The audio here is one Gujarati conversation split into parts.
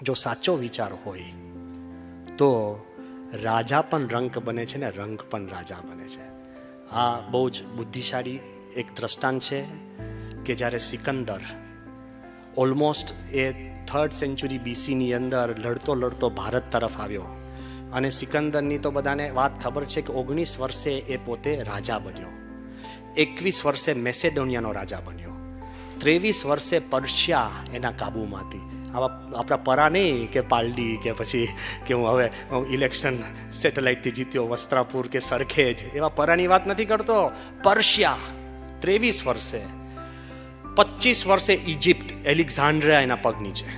જો સાચો વિચાર હોય તો રાજા પણ રંક બને છે ને રંક પણ રાજા બને છે. આ બહુ જ બુદ્ધિશાળી એક દ્રષ્ટાંત છે કે જ્યારે સિકંદર ઓલમોસ્ટ એ 3rd સેન્ચુરી BC અંદર લડતો લડતો ભારત તરફ આવ્યો, અને સિકંદરની તો બધાને વાત ખબર છે કે 19 વર્ષે એ પોતે રાજા બન્યો, 21 વર્ષે મેસેડોનિયાનો રાજા બન્યો, 23 વર્ષે પર્શિયા એના કાબુમાંથી. આવા આપણા પરા નહીં કે પાલડી કે પછી કે હું હવે ઇલેક્શન સેટેલાઇટથી જીત્યો વસ્ત્રાપુર કે સરખેજ, એવા પરાની વાત નથી કરતો. પર્શિયા 23 વર્ષે, 25 વર્ષે ઇજિપ્ત, એલેક્ઝાન્ડ્રિયા એના પગ નીચે.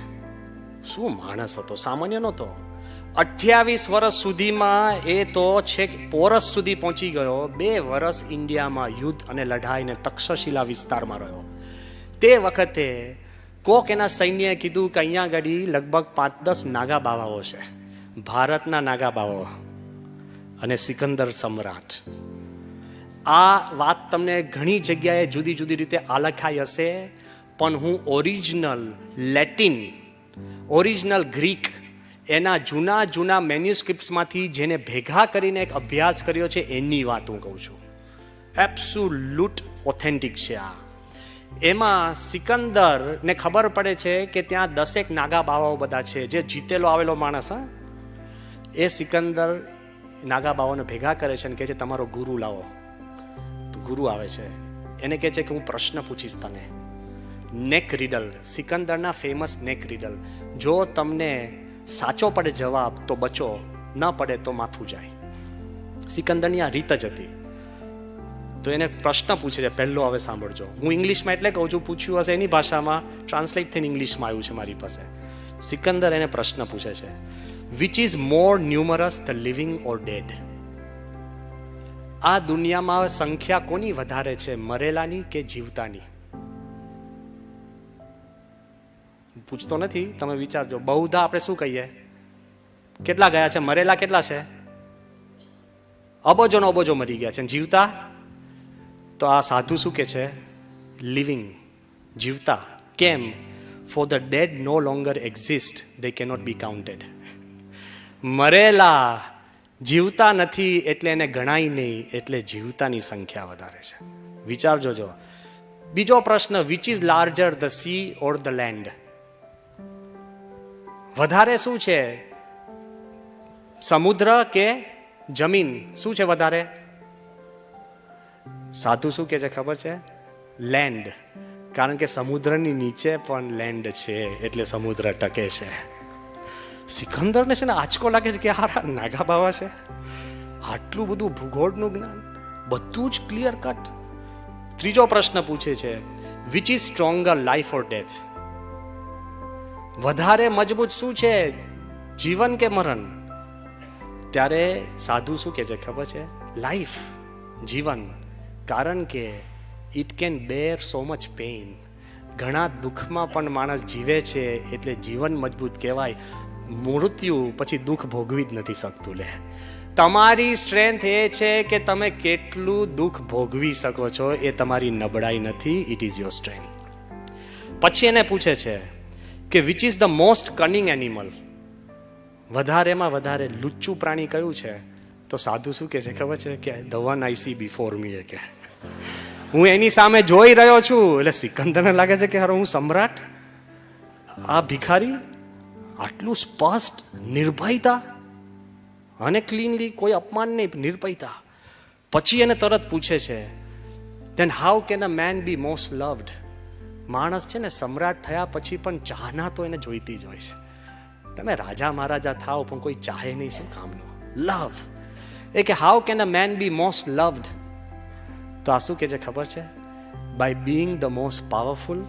શું માણસ હતો, સામાન્ય નહોતો. 28 વર્ષ સુધીમાં એ તો છેક પોરસ સુધી પહોંચી ગયો. 2 વર્ષ ઇન્ડિયામાં યુદ્ધ અને લડાઈને તક્ષશિલા વિસ્તારમાં રહ્યો. તે વખતે કોક એના સૈન્યએ કીધું કે અહીંયા આગળ લગભગ 5-10 નાગા બાવાઓ છે, ભારતના નાગા બાવાઓ અને સિકંદર સમ્રાટ. આ વાત તમને ઘણી જગ્યાએ જુદી જુદી રીતે આલખાઈ હશે, પણ હું ઓરિજિનલ લેટિન, ઓરિજિનલ ગ્રીક, એના જૂના જૂના મેન્યુસ્ક્રિપ્ટ્સમાંથી જેને ભેગા કરીને એક અભ્યાસ કર્યો છે એની વાત હું કહું છું. એબ્સોલ્યુટ ઓથેન્ટિક છે આ. એમાં સિકંદરને ખબર પડે છે કે ત્યાં 10 નાગા બાવાઓ બધા છે, જે જીતેલો આવેલો માણસ. એ સિકંદર નાગા બાવાઓને ભેગા કરે છે અને કહે છે તમારો ગુરુ લાવો. તો ગુરુ આવે છે, એને કહે છે કે હું પ્રશ્ન પૂછીશ તને, નેક રીડલ, સિકંદરના ફેમસ નેક રીડલ. જો તમને સાચો પડે જવાબ તો બચો, ન પડે તો માથું જાય. સિકંદરની આ રીત જ હતી. તો એને પ્રશ્ન પૂછે છે પહેલો, હવે સાંભળજો. હું ઇંગ્લિશમાં એટલે કહું છું, પૂછ્યું હશે એની ભાષામાં, ટ્રાન્સલેટ થઈને ઇંગ્લિશમાં આવ્યું છે મારી પાસે. સિકંદર એને પ્રશ્ન પૂછે છે, which is more numerous, the living or dead? આ દુનિયામાં સંખ્યા કોની વધારે છે, મરેલાની કે જીવતાની? પૂછતો નથી, તમે વિચારજો. બહુધા આપણે શું કહીએ, કેટલા ગયા છે? મરેલા કેટલા છે? અબજો ને અબજો મરી ગયા છે. જીવતા? તો આ સાધુ શું કે છે, લિવિંગ, જીવતા. કેમ? For the dead no longer exist, they cannot be counted. મરેલા જીવતા નથી એટલે એને ગણાય નહીં, એટલે જીવતાની સંખ્યા વધારે છે. વિચારજો. જો બીજો પ્રશ્ન, which is larger, the C or the land? વધારે શું છે, સમુદ્ર કે જમીન? શું છે વધારે? સાધુ શું કે છે ખબર છે? લેન્ડ. કારણ કે સમુદ્રની નીચે પણ લેન્ડ છે, એટલે સમુદ્ર ટકે છે. સિકંદરને છે ને આંચકો લાગે છે કે યાર નાગા બાવા છે, આટલું બધું ભૂગોળનું જ્ઞાન, બધું જ ક્લિયર કટ. ત્રીજો પ્રશ્ન પૂછે છે, which is stronger, life or death? વધારે મજબૂત શું છે, જીવન કે મરણ? ત્યારે સાધુ શું કે છે ખબર છે? લાઈફ, જીવન. કારણ કે it can bear so much pain. ઘણા દુઃખમાં પણ માણસ જીવે છે, એટલે જીવન મજબૂત કહેવાય. મૃત્યુ પછી દુઃખ ભોગવી જ નથી શકતું. લે, તમારી સ્ટ્રેન્થ એ છે કે તમે કેટલું દુઃખ ભોગવી શકો છો, એ તમારી નબળાઈ નથી, ઇટ ઇઝ યોર સ્ટ્રેન્થ. પછી એને પૂછે છે કે which is the most cunning animal? વધારેમાં વધારે લુચ્ચું પ્રાણી કયું છે? તો સાધુ શું કે છે ખબર છે? કે the one I see before me. કે હું એની સામે જોઈ રહ્યો છું. એટલે સિકંદરને લાગે છે કે હારો હું સમ્રાટ, આ ભિખારી, આટલું સ્પષ્ટ, નિર્ભયતા અને ક્લીનલી, કોઈ અપમાન નહીં, નિર્ભયતા. પછી એને તરત પૂછે છે, then how can a man be most loved? માણસ છે ને સમ્રાટ થયા પછી પણ ચાહના તો એને જોઈતી જ હોય છે. તમે રાજા મહારાજા થાઓ પણ કોઈ ચાહે નહીં, શું કામનું? લવ. એ કે how can a man be most loved? તો આ શું કે છે ખબર છે? By being the most powerful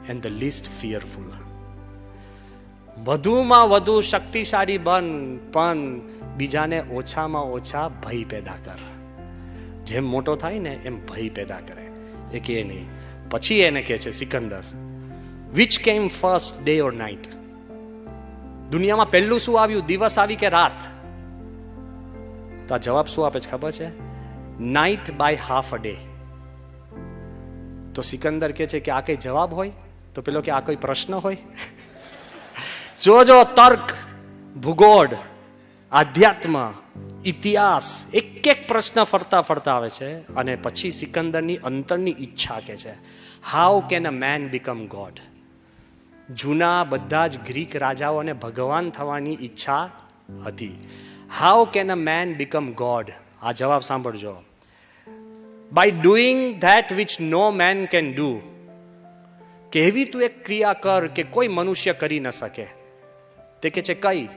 and the least fearful. વધુમાં વધુ શક્તિશાળી બન, પણ બીજાને ઓછામાં ઓછા ભય પેદા કર. જેમ મોટો થાય ને એમ ભય પેદા કરે. એ કે નહીં. પછી એને કહે છે સિકંદર, વિચ કેમ ફર્સ્ટ, ડે ઓર નાઇટ? દુનિયામાં પહેલું શું આવ્યું, દિવસ આવી કે રાત? તો આ જવાબ શું આપે છે ખબર છે? Night bye half a day. તો સિકંદર કહે છે કે આ કઈ જવાબ હોય? તો પેલો કે આ કોઈ પ્રશ્ન હોય? જો તર્ક, ભૂગોળ, આધ્યાત્મ, ઇતિહાસ, એક એક પ્રશ્ન ફરતા ફરતા આવે છે. અને પછી સિકંદરની અંતરની ઈચ્છા કે છે, how can a man become God. જૂના બધા જ ગ્રીક રાજાઓને ભગવાન થવાની ઈચ્છા હતી. How can a man become God? આ જવાબ સાંભળજો. By doing that which no man can do. કેવી તું એક ક્રિયા કર કે કોઈ મનુષ્ય કરી ન શકે. તે કે છે કઈ?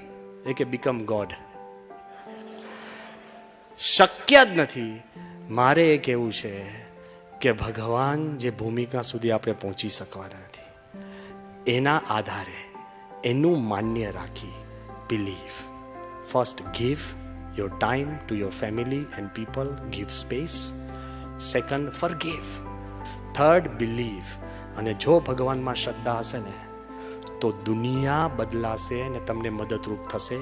એ કે બીકમ ગોડ. શક્ય જ નથી. મારે એ કહેવું છે કે ભગવાન જે ભૂમિકા સુધી આપણે પહોંચી શકવાના નથી, એના આધારે એનું માન્ય રાખી believe. First give your time to your family and people, give space. Second, forgive. Third, believe. અને જો ભગવાનમાં શ્રદ્ધા હશે ને તો દુનિયા બદલાશે ને તમને મદદરૂપ થશે.